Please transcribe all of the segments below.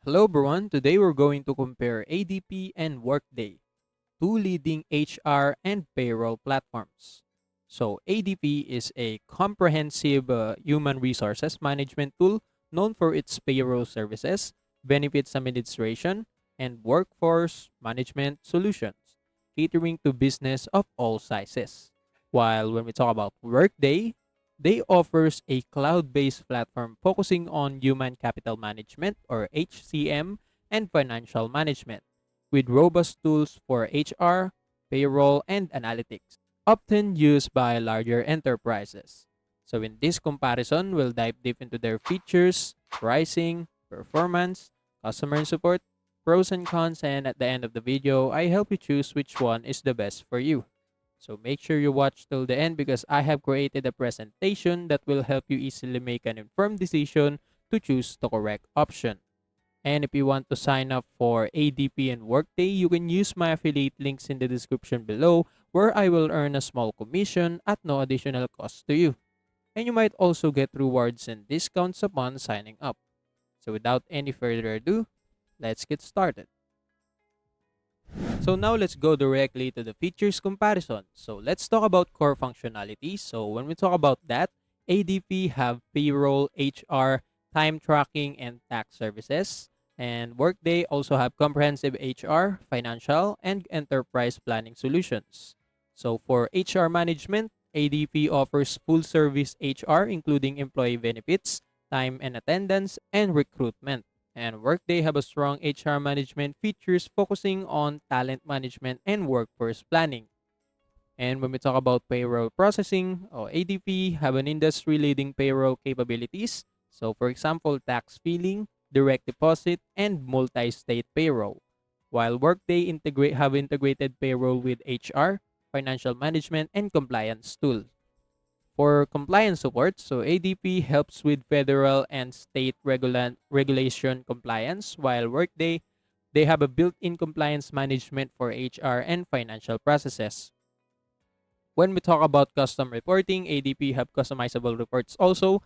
Hello everyone, today we're going to compare ADP and Workday, two leading HR and payroll platforms. So, ADP is a comprehensive human resources management tool known for its payroll services, benefits administration, and workforce management solutions, catering to business of all sizes. While when we talk about Workday, they offers a cloud-based platform focusing on human capital management or HCM and financial management with robust tools for HR, payroll, and analytics, often used by larger enterprises. So, in this comparison, we'll dive deep into their features, pricing, performance, customer support, pros and cons, and at the end of the video, I help you choose which one is the best for you. So, make sure you watch till the end because I have created a presentation that will help you easily make an informed decision to choose the correct option. And if you want to sign up for ADP and Workday, you can use my affiliate links in the description below where I will earn a small commission at no additional cost to you. And you might also get rewards and discounts upon signing up. So without any further ado, let's get started. So now let's go directly to the features comparison. So let's talk about core functionality. So when we talk about that, ADP have payroll, HR, time tracking, and tax services. And Workday also have comprehensive HR, financial, and enterprise planning solutions. So for HR management, ADP offers full service HR including employee benefits, time and attendance, and recruitment. And Workday have a strong HR management features focusing on talent management and workforce planning. And when we talk about payroll processing, ADP have an industry-leading payroll capabilities. So for example, tax filing, direct deposit, and multi-state payroll. While Workday have integrated payroll with HR, financial management, and compliance tools. For compliance support, so ADP helps with federal and state regulation compliance, while Workday they have a built-in compliance management for HR and financial processes. When we talk about custom reporting, ADP have customizable reports also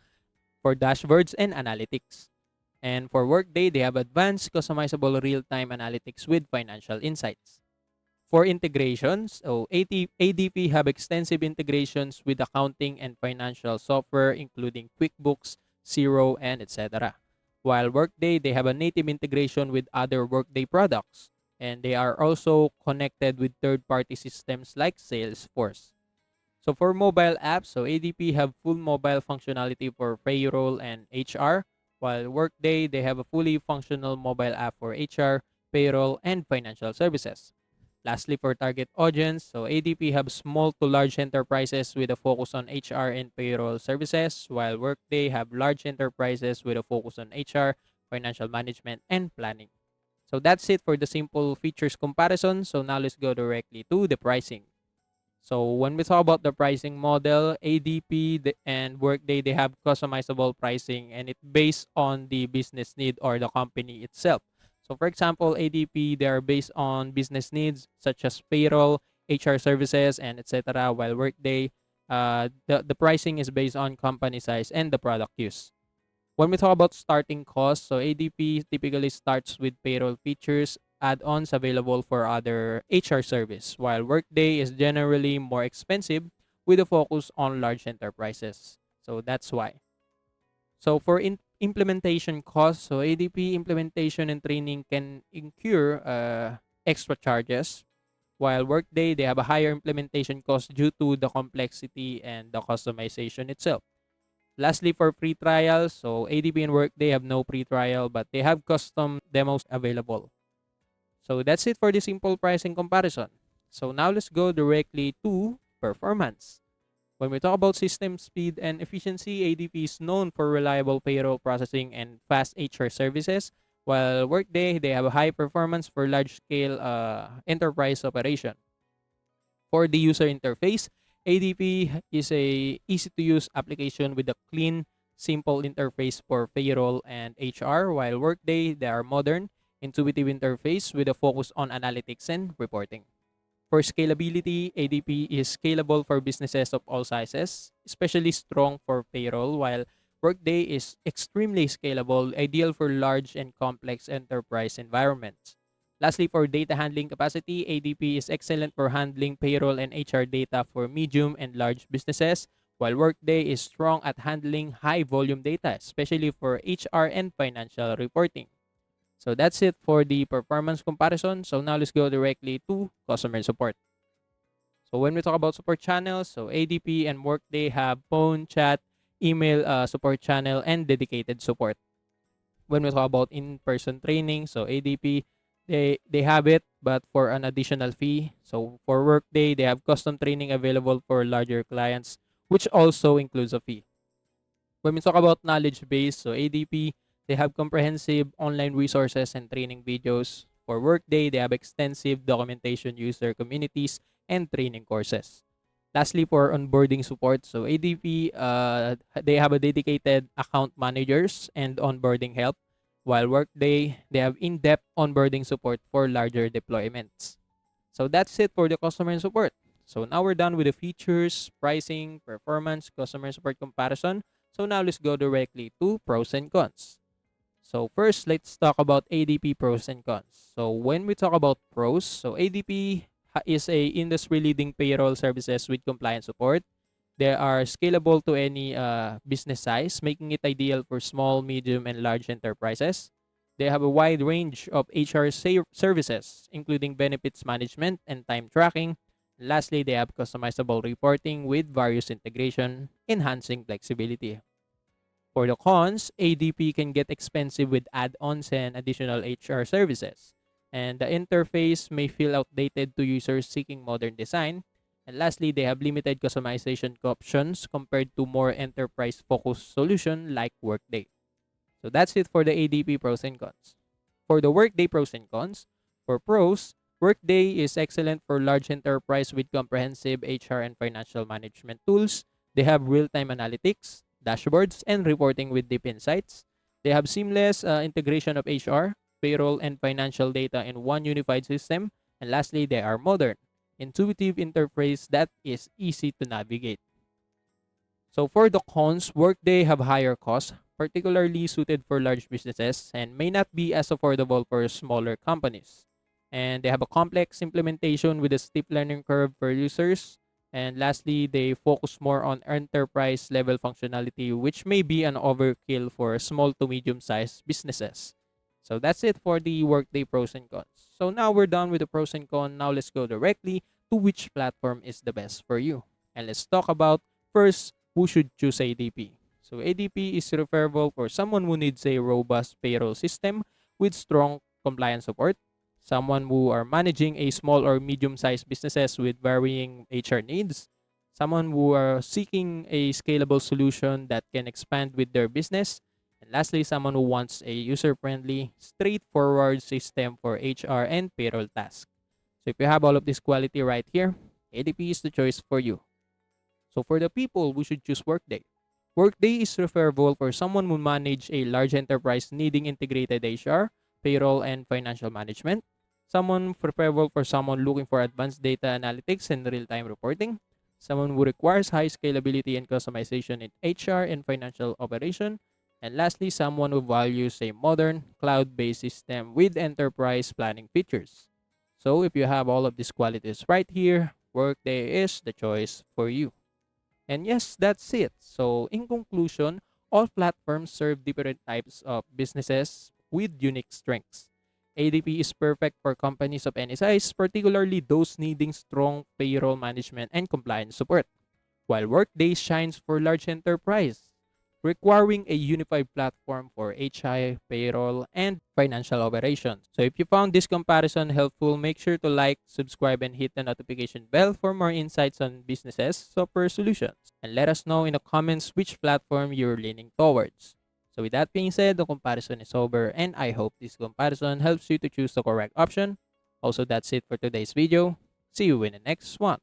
for dashboards and analytics. And for Workday, they have advanced customizable real-time analytics with financial insights. For integrations, ADP have extensive integrations with accounting and financial software including QuickBooks, Xero, and etc. While Workday, they have a native integration with other Workday products, and they are also connected with third-party systems like Salesforce. So for mobile apps, ADP have full mobile functionality for payroll and HR, while Workday, they have a fully functional mobile app for HR, payroll, and financial services. Lastly, for target audience, ADP have small to large enterprises with a focus on HR and payroll services, while Workday have large enterprises with a focus on HR, financial management, and planning. So that's it for the simple features comparison. So now let's go directly to the pricing. So when we talk about the pricing model, ADP and Workday, they have customizable pricing and it based on the business need or the company itself. So for example, ADP, they are based on business needs such as payroll, HR services, and etc. While Workday, the pricing is based on company size and the product use. When we talk about starting costs, so ADP typically starts with payroll features, add-ons available for other HR service, while Workday is generally more expensive with a focus on large enterprises. So that's why. So for implementation costs, so ADP implementation and training can incur extra charges, while Workday they have a higher implementation cost due to the complexity and the customization itself. Lastly, for free trials, so ADP and Workday have no free trial, but they have custom demos available. So that's it for the simple pricing comparison. So now let's go directly to performance. When we talk about system speed and efficiency, ADP is known for reliable payroll processing and fast HR services, while Workday they have a high performance for large-scale enterprise operation. For the user interface, ADP is a easy-to-use application with a clean, simple interface for payroll and HR, while Workday they are modern, intuitive interface with a focus on analytics and reporting. For scalability, ADP is scalable for businesses of all sizes, especially strong for payroll, while Workday is extremely scalable, ideal for large and complex enterprise environments. Lastly, for data handling capacity, ADP is excellent for handling payroll and HR data for medium and large businesses, while Workday is strong at handling high volume data, especially for HR and financial reporting. So that's it for the performance comparison. So now let's go directly to customer support. So when we talk about support channels, so ADP and Workday have phone, chat, email support channel, and dedicated support. When we talk about in-person training, so ADP, they have it, but for an additional fee. So for Workday, they have custom training available for larger clients, which also includes a fee. When we talk about knowledge base, so ADP, they have comprehensive online resources and training videos. For Workday, they have extensive documentation, user communities, and training courses. Lastly, for onboarding support, so ADP, they have a dedicated account managers and onboarding help, while Workday, they have in-depth onboarding support for larger deployments. So that's it for the customer support. So now we're done with the features, pricing, performance, customer support comparison. So now let's go directly to pros and cons. So first, let's talk about ADP pros and cons. So when we talk about pros, so ADP is a industry-leading payroll services with compliance support. They are scalable to any business size, making it ideal for small, medium, and large enterprises. They have a wide range of HR services, including benefits management and time tracking. Lastly, they have customizable reporting with various integration, enhancing flexibility. For the cons, ADP can get expensive with add-ons and additional HR services, and the interface may feel outdated to users seeking modern design. And lastly, they have limited customization options compared to more enterprise-focused solution like Workday. So that's it for the ADP pros and cons. For the Workday pros and cons, for pros, Workday is excellent for large enterprise with comprehensive HR and financial management tools. They have real-time analytics, dashboards, and reporting with deep insights. They have seamless integration of HR, payroll, and financial data in one unified system. And lastly, they are modern, intuitive interface that is easy to navigate. So for the cons, Workday have higher costs, particularly suited for large businesses, and may not be as affordable for smaller companies. And they have a complex implementation with a steep learning curve for users. And lastly, they focus more on enterprise level functionality, which may be an overkill for small to medium sized businesses. So that's it for the Workday pros and cons. So now we're done with the pros and cons. Now let's go directly to which platform is the best for you. And let's talk about first who should choose ADP. So ADP is referable for someone who needs a robust payroll system with strong compliance support, someone who are managing a small or medium-sized businesses with varying HR needs, someone who are seeking a scalable solution that can expand with their business, and lastly, someone who wants a user-friendly, straightforward system for HR and payroll tasks. So if you have all of this quality right here, ADP is the choice for you. So for the people, we should choose Workday. Workday is referable for someone who manage a large enterprise needing integrated HR, payroll, and financial management. Someone preferable for someone looking for advanced data analytics and real-time reporting. Someone who requires high scalability and customization in HR and financial operation. And lastly, someone who values a modern, cloud-based system with enterprise planning features. So if you have all of these qualities right here, Workday is the choice for you. And yes, that's it. So, in conclusion, all platforms serve different types of businesses with unique strengths. ADP is perfect for companies of any size, particularly those needing strong payroll management and compliance support, while Workday shines for large enterprise, requiring a unified platform for HI, payroll, and financial operations. So if you found this comparison helpful, make sure to like, subscribe, and hit the notification bell for more insights on businesses software solutions. And let us know in the comments which platform you're leaning towards. So with that being said, the comparison is over, and I hope this comparison helps you to choose the correct option. Also, that's it for today's video. See you in the next one.